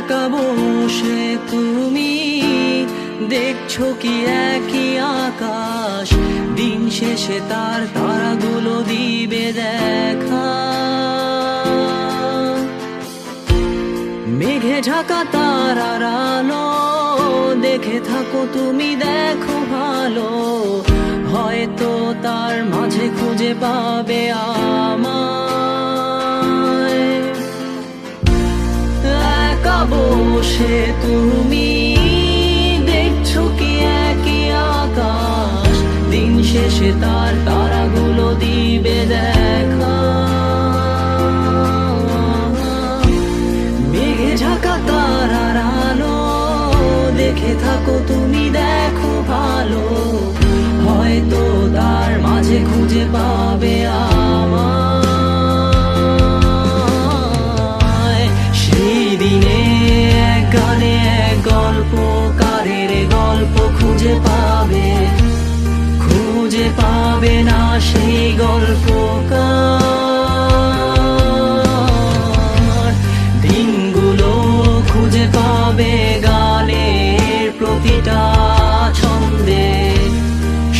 একা বসে তুমি দেখছো কি একই আকাশ, দিন শেষে তার তারাগুলো দিবে দেখা। মেঘে ঢাকা তারার আলো দেখে থাকো তুমি, দেখো ভালো, হয়তো তার মাঝে খুঁজে পাবে আমায়। একা বসে তুমি দেখছো কি একই আকাশ, দিন শেষে তার তারাগুলো দিবে দেখা। মেঘে ঢাকা তারার আলো দেখে থাকো তুমি, দেখো ভালো, হয়তো তার মাঝে খুঁজে পাবে আমায়। সেই দিনে এক গানে এক গল্পকারের গল্প খুঁজে পাবে, খুঁজে পাবে না সেই গল্পকার। দিনগুলো খুঁজে পাবে গানের প্রতিটা ছন্দে,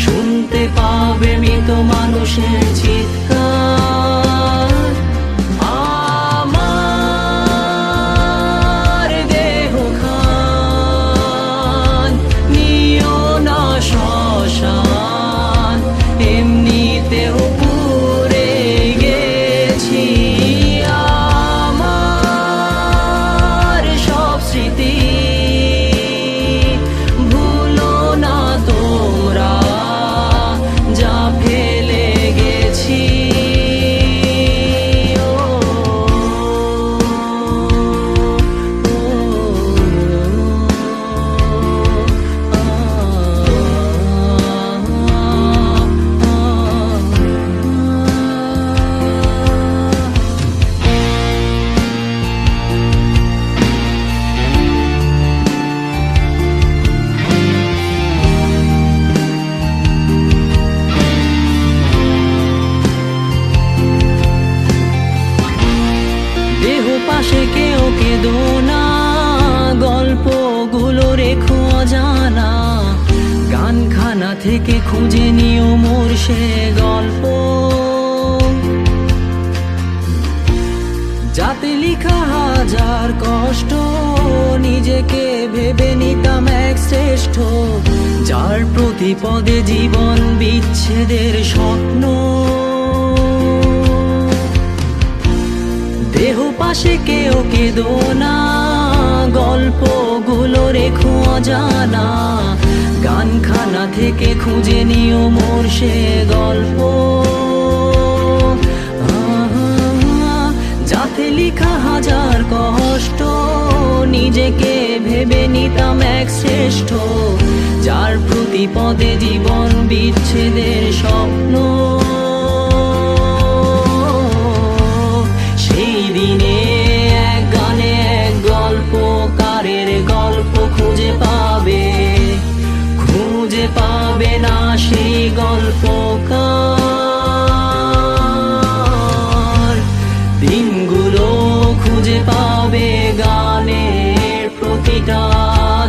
শুনতে পাবে মৃত মানুষের চিৎকার। আমার দেহ খান নিও না শ্মশান, এমনিতেও পুড়ে গেছি। আমার সব স্মৃতি ভুলো না তোমরা, যা ফেলে গেছি। দেহ পাশে কেউ কেঁদো না, গল্পগুলো রেখো অজানা, গানখানা থেকে খুঁজে নিও মোর সে গল্প, যাতে লিখা হাজার কষ্ট নিজেকে ভেবে নিতাম এক শ্রেষ্ঠ, যার প্রতি পদে জীবন বিচ্ছেদের স্বপ্ন। দেহ পাশে কেউ কেঁদো না, গল্পগুলো রেখো অজানা, গানখানা থেকে খুঁজে নিও মোর সে গল্প, যাতে লিখা হাজার কষ্ট নিজেকে ভেবে নিতাম এক শ্রেষ্ঠ, যার প্রতি পদে জীবন বিচ্ছেদের স্বপ্ন। সেই দিনে এক গানে এক গল্পকারের গল্প খুঁজে পাবে, খুঁজে পাবে না সেই গল্পকার। দিনগুলো খুঁজে পাবে গানের প্রতিটা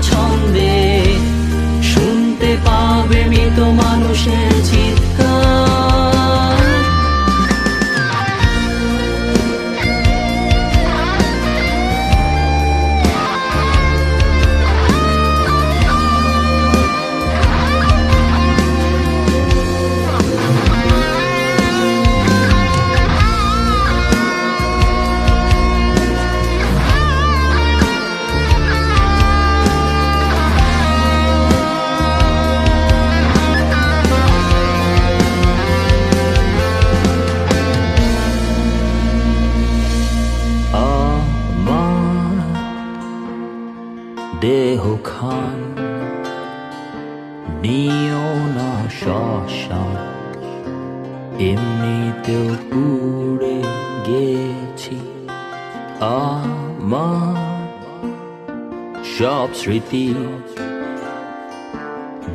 ছন্দে, শুনতে পাবে মৃত মানুষের চিৎকার। দেহ খান নিও না শ্মশান, এমনিতেও পুড়ে গেছি। আমার সব স্মৃতি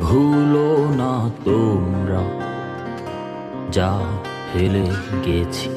ভুলো না তোমরা, যা ফেলে গেছি।